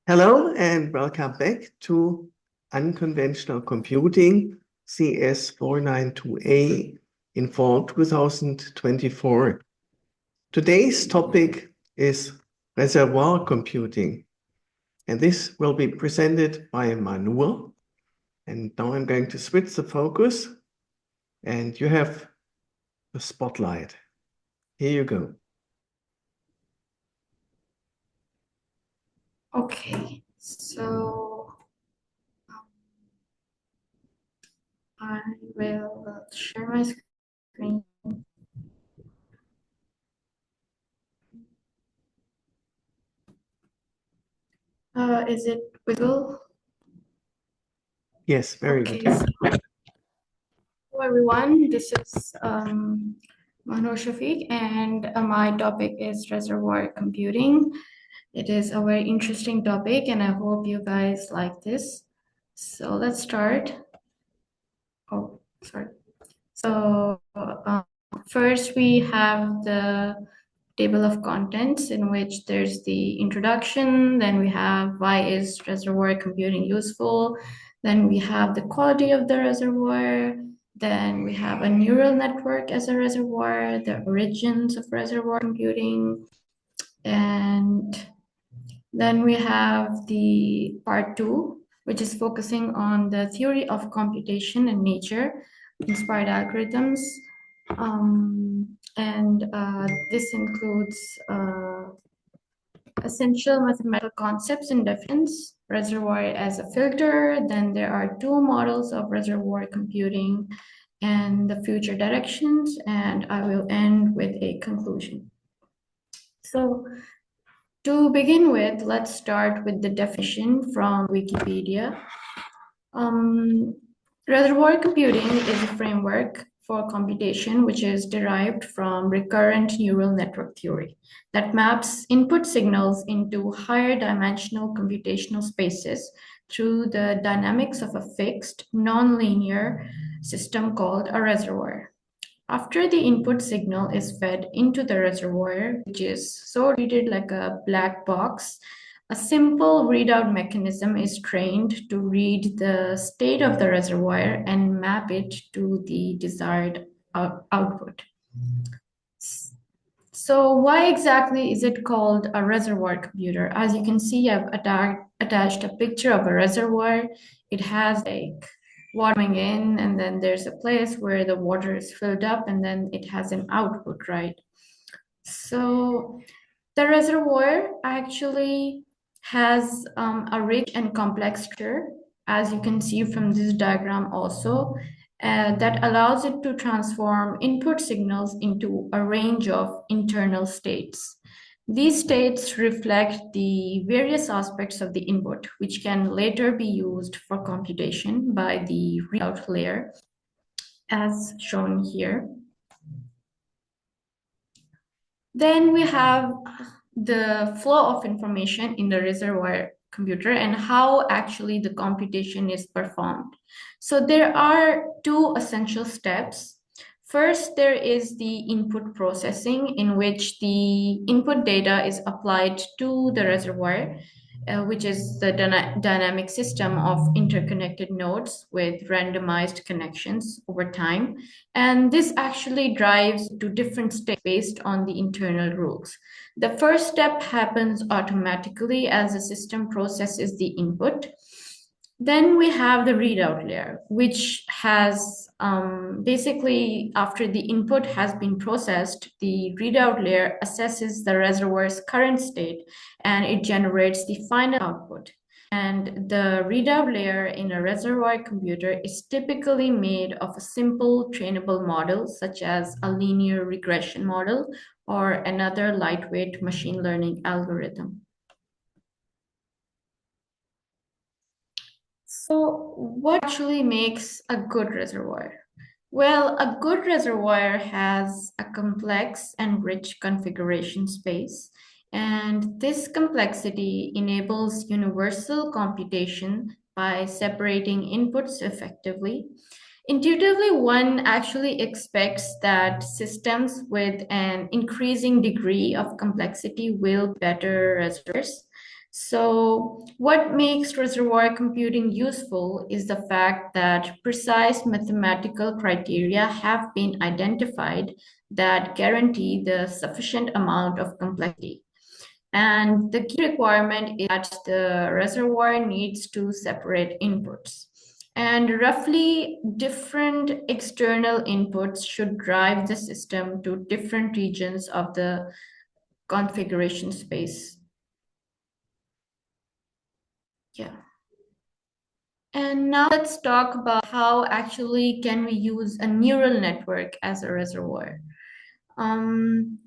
Hello and welcome back to Unconventional Computing CS492A in fall 2024. Today's topic is reservoir computing, and this will be presented by Mahnoor. And now I'm going to switch the focus, and you have the spotlight. Here you go. Okay, so I will share my screen. Is it visible? Yes, very good. Okay, so hello everyone, this is Mahnoor Shafiq, and my topic is reservoir computing. It is a very interesting topic, and I hope you guys like this. So let's start. Oh, sorry. So first we have the table of contents in which there's the introduction, then we have why is reservoir computing useful, then we have the quality of the reservoir, then we have a neural network as a reservoir, the origins of reservoir computing, and then we have the part 2, which is focusing on the theory of computation and nature inspired algorithms. This includes essential mathematical concepts and definitions, reservoir as a filter. Then there are 2 models of reservoir computing and the future directions. And I will end with a conclusion. So to begin with, let's start with the definition from Wikipedia. Reservoir computing is a framework for computation which is derived from recurrent neural network theory that maps input signals into higher dimensional computational spaces through the dynamics of a fixed, nonlinear system called a reservoir. After the input signal is fed into the reservoir, which is so treated like a black box, a simple readout mechanism is trained to read the state of the reservoir and map it to the desired output. So why exactly is it called a reservoir computer? As you can see, I've attached a picture of a reservoir. It has like water coming in, and then there's a place where the water is filled up, and then it has an output, right? So the reservoir actually has a rich and complex structure, as you can see from this diagram also, that allows it to transform input signals into a range of internal states. These states reflect the various aspects of the input, which can later be used for computation by the readout layer, as shown here. Then we have the flow of information in the reservoir computer and how actually the computation is performed. So there are 2 essential steps. First, there is the input processing in which the input data is applied to the reservoir, which is the dynamic system of interconnected nodes with randomized connections over time. And this actually drives to different states based on the internal rules. The first step happens automatically as the system processes the input. Then we have the readout layer, which has basically, after the input has been processed, the readout layer assesses the reservoir's current state and it generates the final output. And the readout layer in a reservoir computer is typically made of a simple trainable model, such as a linear regression model or another lightweight machine learning algorithm. So what actually makes a good reservoir? Well, a good reservoir has a complex and rich configuration space, and this complexity enables universal computation by separating inputs effectively. Intuitively, one actually expects that systems with an increasing degree of complexity will be better reservoirs. So, what makes reservoir computing useful is the fact that precise mathematical criteria have been identified that guarantee the sufficient amount of complexity. And the key requirement is that the reservoir needs to separate inputs. And roughly different external inputs should drive the system to different regions of the configuration space. Yeah. And now let's talk about how actually can we use a neural network as a reservoir. Um,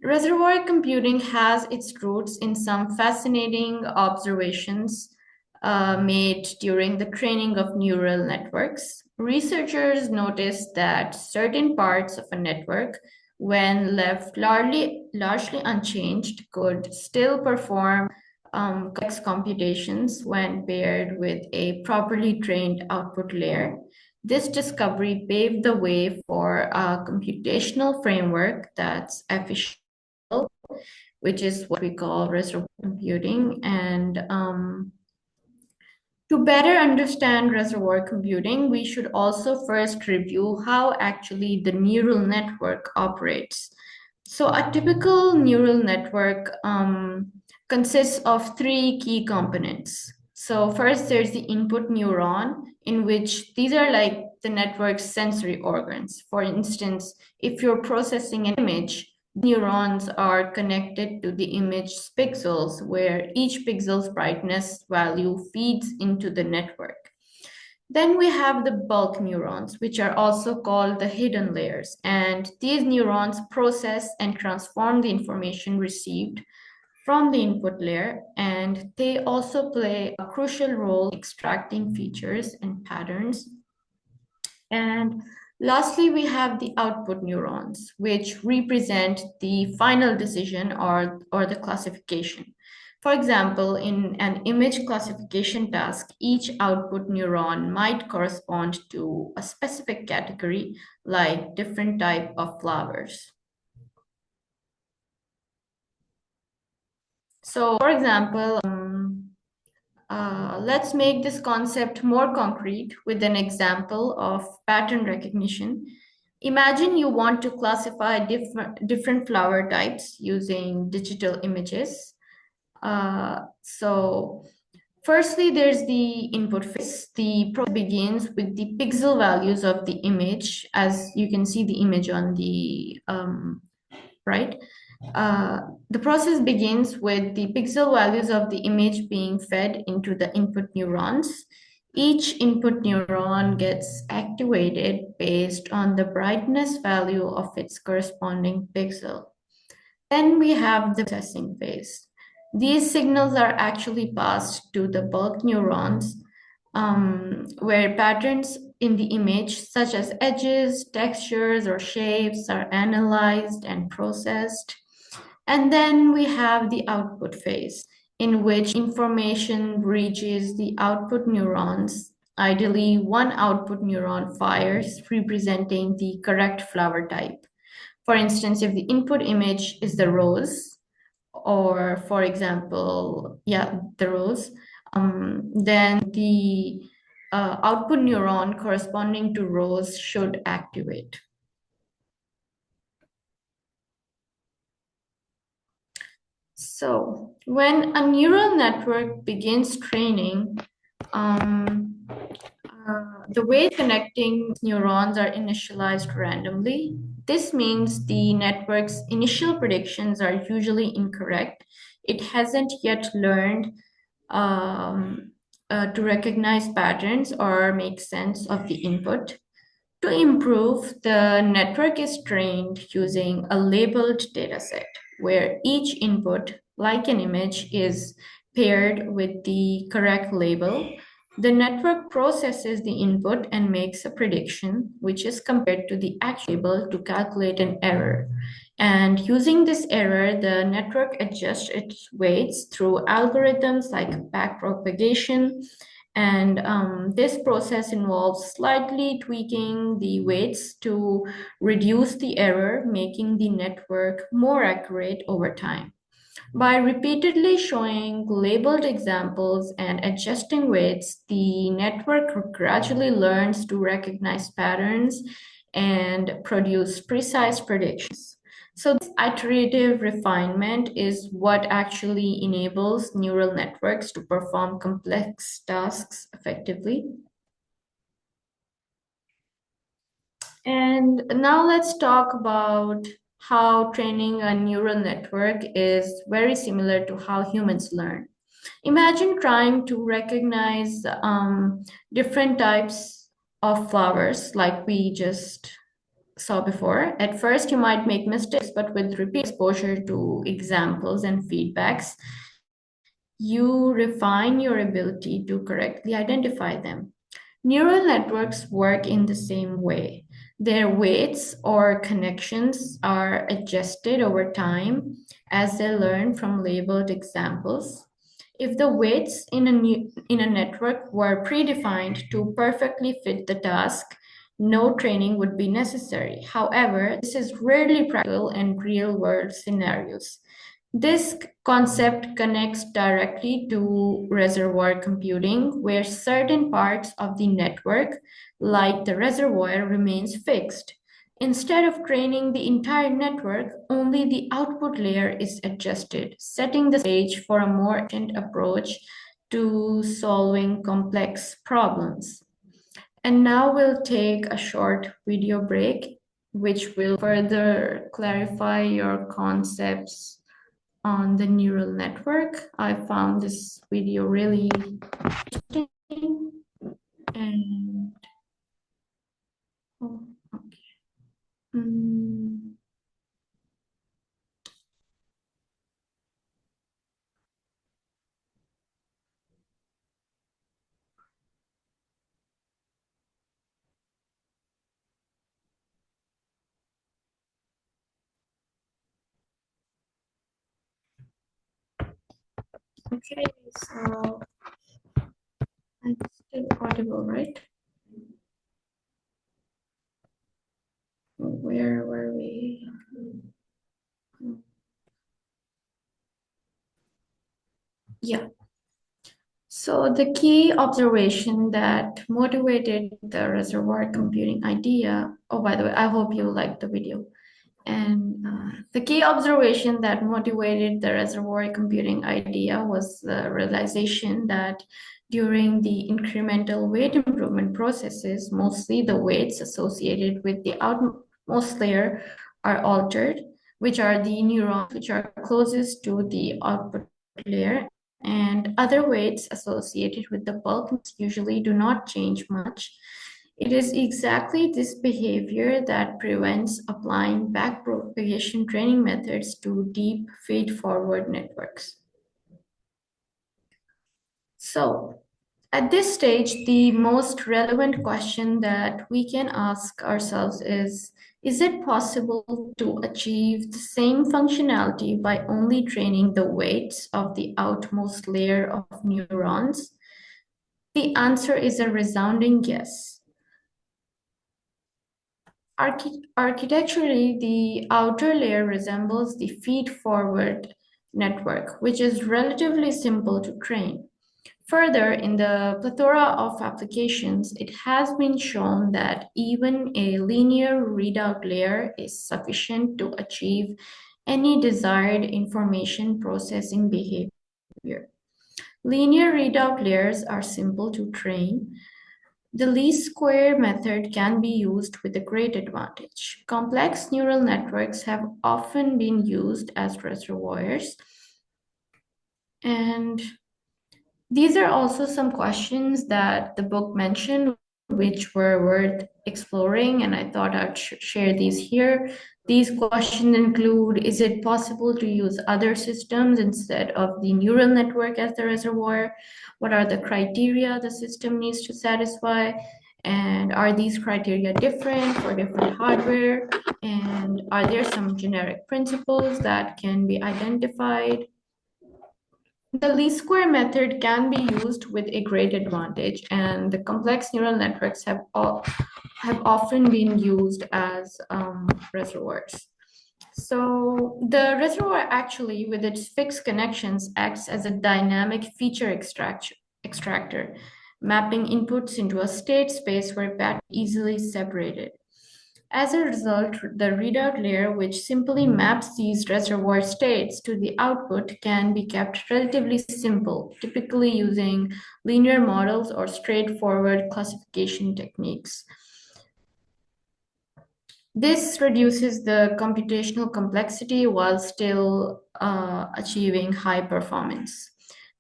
Reservoir computing has its roots in some fascinating observations made during the training of neural networks. Researchers noticed that certain parts of a network, when left largely unchanged, could still perform complex computations when paired with a properly trained output layer. This discovery paved the way for a computational framework that's efficient, which is what we call reservoir computing. And to better understand reservoir computing, we should also first review how actually the neural network operates. So a typical neural network consists of three key components. So first, there's the input neuron, in which these are like the network's sensory organs. For instance, if you're processing an image, neurons are connected to the image's pixels, where each pixel's brightness value feeds into the network. Then we have the bulk neurons, which are also called the hidden layers. And these neurons process and transform the information received from the input layer, and they also play a crucial role in extracting features and patterns. And lastly, we have the output neurons, which represent the final decision or the classification. For example, in an image classification task, each output neuron might correspond to a specific category, like different type of flowers. So, for example, let's make this concept more concrete with an example of pattern recognition. Imagine you want to classify different flower types using digital images. So firstly, there's the input phase. The process begins with the pixel values of the image, as you can see the image on the right. Uh, the process begins with the pixel values of the image being fed into the input neurons. Each input neuron gets activated based on the brightness value of its corresponding pixel. Then we have the processing phase. These signals are actually passed to the bulk neurons, where patterns in the image, such as edges, textures, or shapes, are analyzed and processed. And then we have the output phase, in which information reaches the output neurons. Ideally, one output neuron fires, representing the correct flower type. For instance, if the input image is the rose, or for example, yeah, the rose, then the output neuron corresponding to rose should activate. So when a neural network begins training, the way connecting neurons are initialized randomly. This means the network's initial predictions are usually incorrect. It hasn't yet learned um, to recognize patterns or make sense of the input. To improve, the network is trained using a labeled dataset where each input, like an image, is paired with the correct label. The network processes the input and makes a prediction, which is compared to the actual label to calculate an error. And using this error, the network adjusts its weights through algorithms like backpropagation, and this process involves slightly tweaking the weights to reduce the error, making the network more accurate over time. By repeatedly showing labeled examples and adjusting weights, the network gradually learns to recognize patterns and produce precise predictions. So, this iterative refinement is what actually enables neural networks to perform complex tasks effectively. And now let's talk about how training a neural network is very similar to how humans learn. Imagine trying to recognize different types of flowers like we just saw before. At first, you might make mistakes, but with repeat exposure to examples and feedbacks, you refine your ability to correctly identify them. Neural networks work in the same way. Their weights or connections are adjusted over time as they learn from labeled examples. If the weights in a network were predefined to perfectly fit the task, no training would be necessary. However, this is rarely practical in real world scenarios. This concept connects directly to reservoir computing, where certain parts of the network, like the reservoir, remains fixed. Instead of training the entire network, only the output layer is adjusted, setting the stage for a more efficient approach to solving complex problems. And now we'll take a short video break, which will further clarify your concepts on the neural network. I found this video really interesting. And oh, okay. Mm, okay, so I'm still audible, right? Where were we? Yeah. So the key observation that motivated the reservoir computing idea. Oh, by the way, I hope you liked the video. And the key observation that motivated the reservoir computing idea was the realization that during the incremental weight improvement processes, mostly the weights associated with the outmost layer are altered, which are the neurons which are closest to the output layer, and other weights associated with the bulk usually do not change much. It is exactly this behavior that prevents applying backpropagation training methods to deep feed-forward networks. So, at this stage, the most relevant question that we can ask ourselves is it possible to achieve the same functionality by only training the weights of the outmost layer of neurons? The answer is a resounding yes. Architecturally, the outer layer resembles the feed-forward network, which is relatively simple to train. Further, in the plethora of applications, it has been shown that even a linear readout layer is sufficient to achieve any desired information processing behavior. Linear readout layers are simple to train. The least square method can be used with a great advantage. Complex neural networks have often been used as reservoirs, and these are also some questions that the book mentioned, which were worth exploring, and I thought I'd share these here. These questions include: is it possible to use other systems instead of the neural network as the reservoir? What are the criteria the system needs to satisfy? And are these criteria different for different hardware? And are there some generic principles that can be identified? The least square method can be used with a great advantage, and the complex neural networks have often been used as reservoirs. So the reservoir actually, with its fixed connections, acts as a dynamic feature extractor, mapping inputs into a state space where patterns are easily separated. As a result, the readout layer, which simply maps these reservoir states to the output, can be kept relatively simple, typically using linear models or straightforward classification techniques. This reduces the computational complexity while still achieving high performance.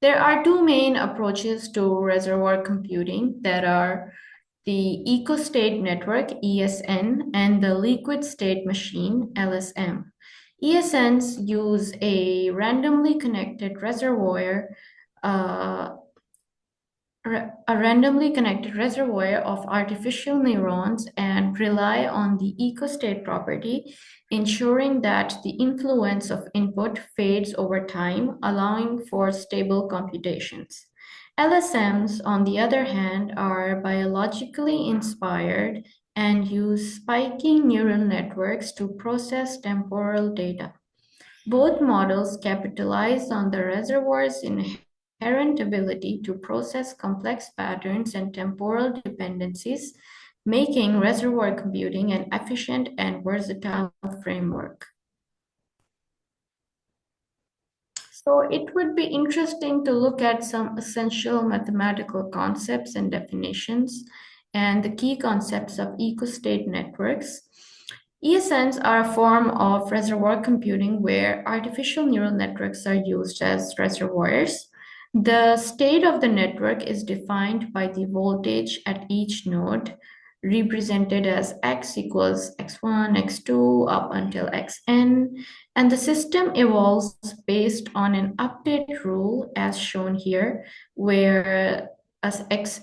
There are two main approaches to reservoir computing that are the eco-state network, ESN, and the liquid state machine, LSM. ESNs use a randomly connected reservoir uh, a randomly connected reservoir of artificial neurons and rely on the eco-state property, ensuring that the influence of input fades over time, allowing for stable computations. LSMs, on the other hand, are biologically inspired and use spiking neural networks to process temporal data. Both models capitalize on the reservoir's inherent ability to process complex patterns and temporal dependencies, making reservoir computing an efficient and versatile framework. So it would be interesting to look at some essential mathematical concepts and definitions and the key concepts of eco-state networks. ESNs are a form of reservoir computing where artificial neural networks are used as reservoirs. The state of the network is defined by the voltage at each node, represented as x equals x1, x2, up until xn, and the system evolves based on an update rule as shown here, where as x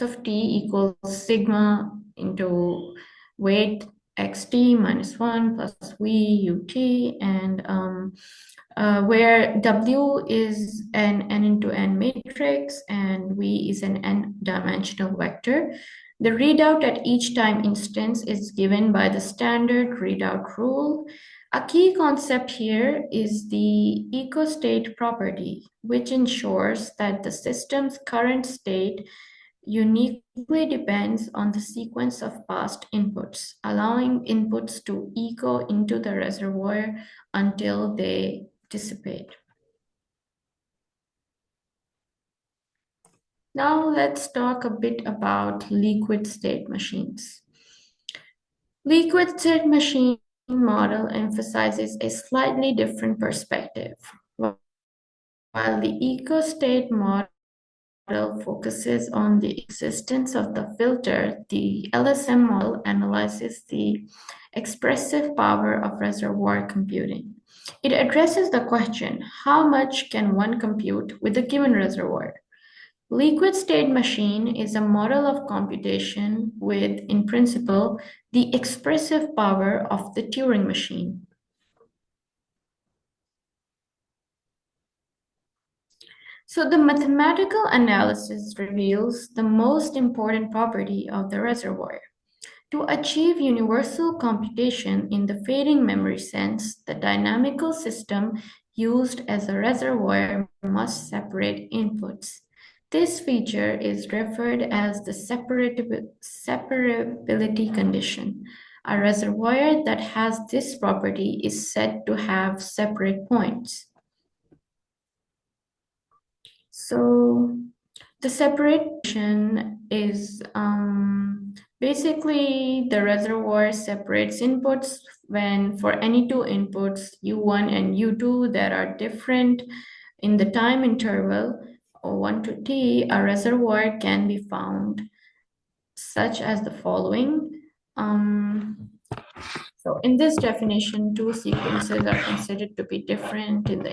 of t equals sigma into weight xt minus 1 plus v ut, and where w is an n into n matrix and v is an n-dimensional vector. The readout at each time instance is given by the standard readout rule. A key concept here is the eco-state property, which ensures that the system's current state uniquely depends on the sequence of past inputs, allowing inputs to echo into the reservoir until they dissipate. Now let's talk a bit about liquid state machines. Liquid state machine model emphasizes a slightly different perspective. While the eco-state model focuses on the existence of the filter, the LSM model analyzes the expressive power of reservoir computing. It addresses the question, how much can one compute with a given reservoir? Liquid state machine is a model of computation with, in principle, the expressive power of the Turing machine. So the mathematical analysis reveals the most important property of the reservoir. To achieve universal computation in the fading memory sense, the dynamical system used as a reservoir must separate inputs. This feature is referred as the separability condition. A reservoir that has this property is said to have separate points. So the separation is basically the reservoir separates inputs when for any two inputs U1 and U2 that are different in the time interval or 1 to t, a reservoir can be found such as the following. So in this definition, two sequences are considered to be different in the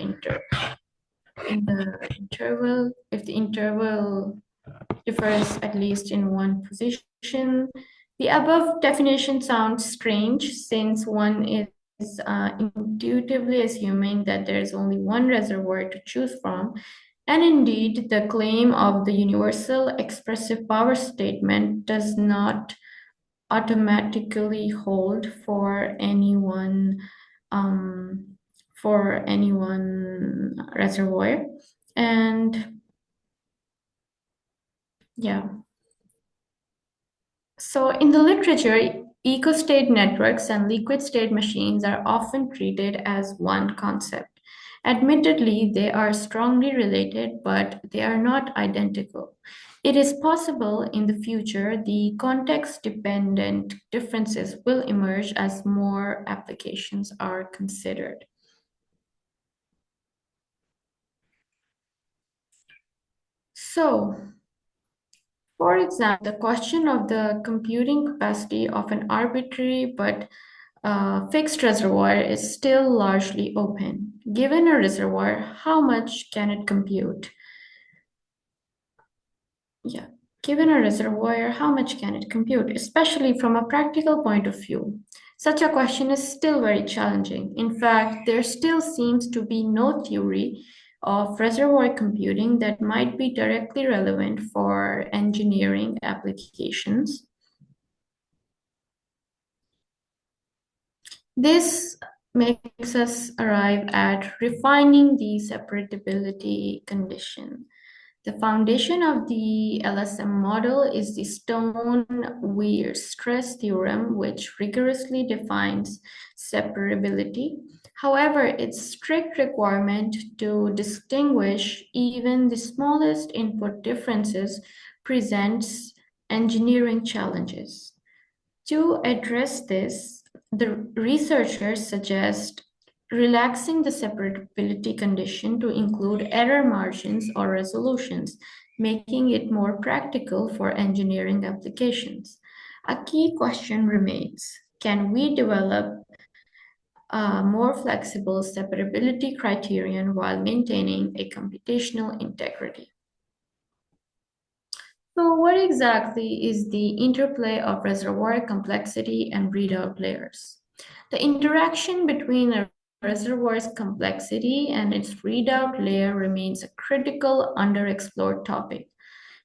interval, if the interval differs at least in one position. The above definition sounds strange since one is intuitively assuming that there is only one reservoir to choose from. And indeed, the claim of the universal expressive power statement does not automatically hold for any one for any one reservoir. And yeah. So in the literature, eco-state networks and liquid-state machines are often treated as one concept. Admittedly, they are strongly related, but they are not identical. It is possible in the future the context-dependent differences will emerge as more applications are considered. So, for example, the question of the computing capacity of an arbitrary but fixed reservoir is still largely open. Given a reservoir, how much can it compute? Yeah, given a reservoir, how much can it compute, especially from a practical point of view? Such a question is still very challenging. In fact, there still seems to be no theory of reservoir computing that might be directly relevant for engineering applications. This makes us arrive at refining the separability condition. The foundation of the LSM model is the Stone-Weir stress theorem, which rigorously defines separability. However, its strict requirement to distinguish even the smallest input differences presents engineering challenges. To address this, the researchers suggest relaxing the separability condition to include error margins or resolutions, making it more practical for engineering applications. A key question remains: can we develop a more flexible separability criterion while maintaining a computational integrity? So, what exactly is the interplay of reservoir complexity and readout layers? The interaction between a reservoir's complexity and its readout layer remains a critical underexplored topic.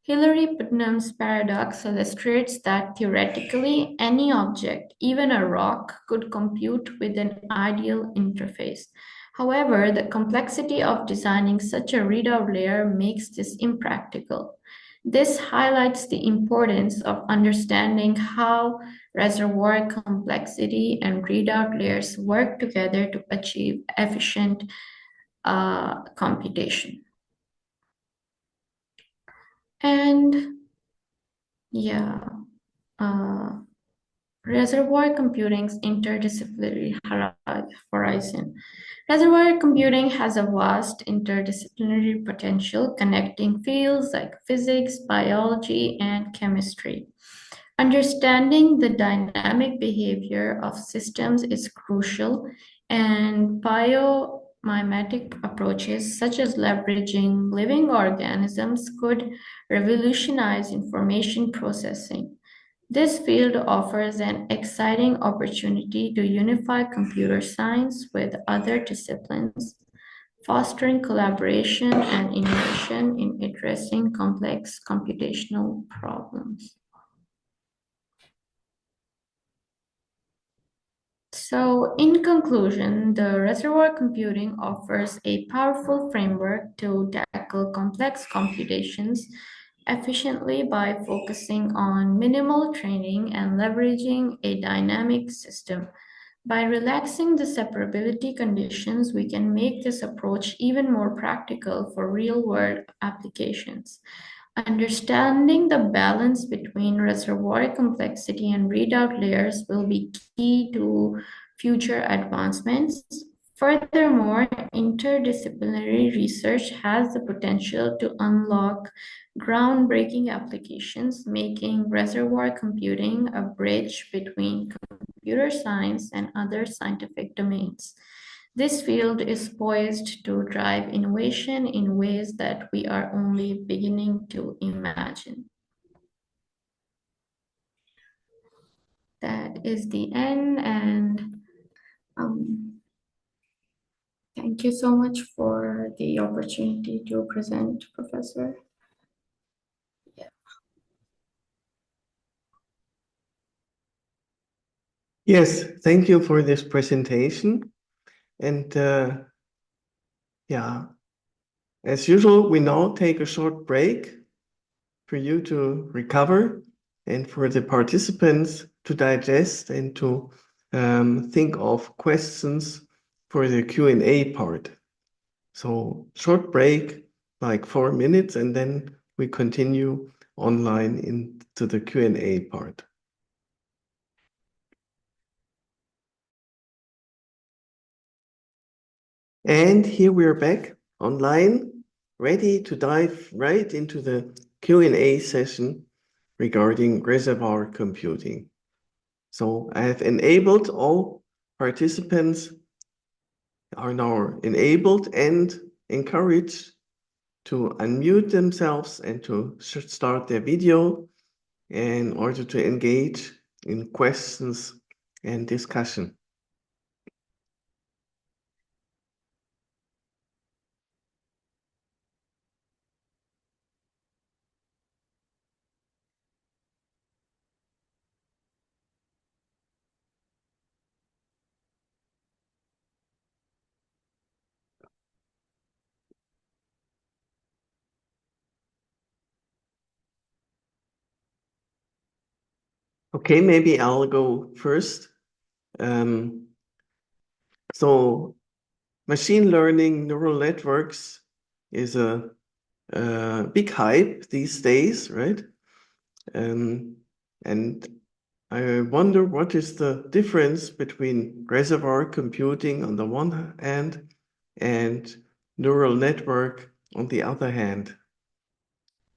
Hilary Putnam's paradox illustrates that theoretically any object, even a rock, could compute with an ideal interface. However, the complexity of designing such a readout layer makes this impractical. This highlights the importance of understanding how reservoir complexity and readout layers work together to achieve efficient computation. And yeah, uh, reservoir computing's interdisciplinary horizon. Reservoir computing has a vast interdisciplinary potential connecting fields like physics, biology, and chemistry. Understanding the dynamic behavior of systems is crucial, and biomimetic approaches such as leveraging living organisms could revolutionize information processing. This field offers an exciting opportunity to unify computer science with other disciplines, fostering collaboration and innovation in addressing complex computational problems. So, in conclusion, the reservoir computing offers a powerful framework to tackle complex computations efficiently by focusing on minimal training and leveraging a dynamic system. By relaxing the separability conditions, we can make this approach even more practical for real-world applications. Understanding the balance between reservoir complexity and readout layers will be key to future advancements. Furthermore, interdisciplinary research has the potential to unlock groundbreaking applications, making reservoir computing a bridge between computer science and other scientific domains. This field is poised to drive innovation in ways that we are only beginning to imagine. That is the end, and thank you so much for the opportunity to present, Professor. Yeah. Yes, thank you for this presentation. And yeah, as usual, we now take a short break for you to recover and for the participants to digest and to think of questions for the Q&A part. So short break, like 4 minutes, and then we continue online into the Q&A part. And here we are back online, ready to dive right into the Q&A session regarding reservoir computing. So I have enabled all participants are now enabled and encouraged to unmute themselves and to start their video in order to engage in questions and discussion. Okay, maybe I'll go first. So machine learning neural networks is a big hype these days, right? And I wonder what is the difference between reservoir computing on the one hand and neural network on the other hand.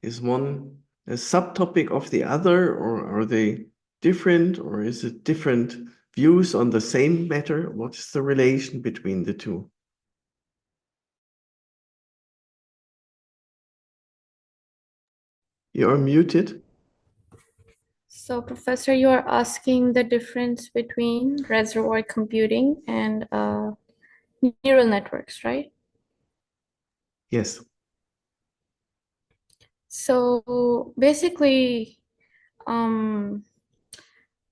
Is one a subtopic of the other, or are they different, or is it different views on the same matter? What is the relation between the two? You're muted. So, Professor, you are asking the difference between reservoir computing and neural networks, right? Yes. So basically,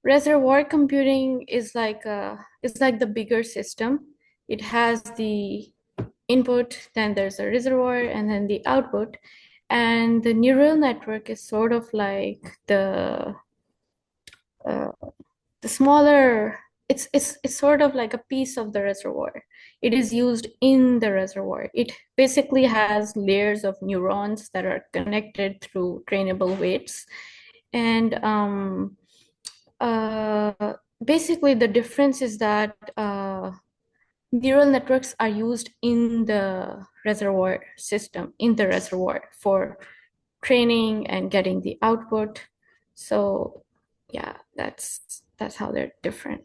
reservoir computing is like the bigger system. It has the input, then there's a reservoir, and then the output. And the neural network is sort of like uh, the smaller. It's sort of like a piece of the reservoir. It is used in the reservoir. It basically has layers of neurons that are connected through trainable weights, and basically the difference is that neural networks are used in the reservoir system, in the reservoir for training and getting the output. So yeah, that's how they're different.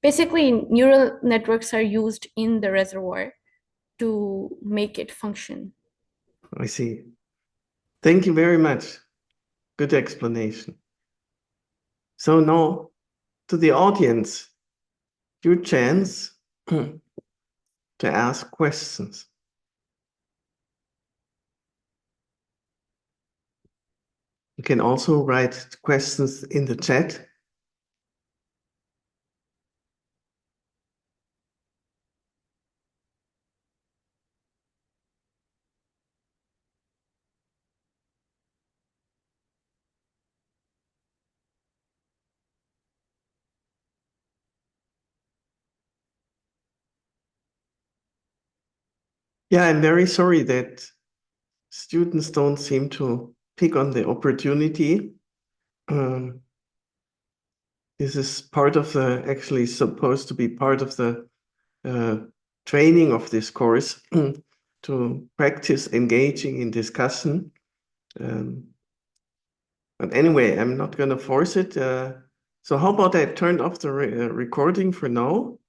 Basically, neural networks are used in the reservoir to make it function. I see. Thank you very much. Good explanation. So now to the audience, your chance to ask questions. You can also write questions in the chat. Yeah, I'm very sorry that students don't seem to pick on the opportunity. This is part of the, actually supposed to be part of the training of this course to practice engaging in discussion. But anyway, I'm not going to force it. So how about I turn off the recording for now?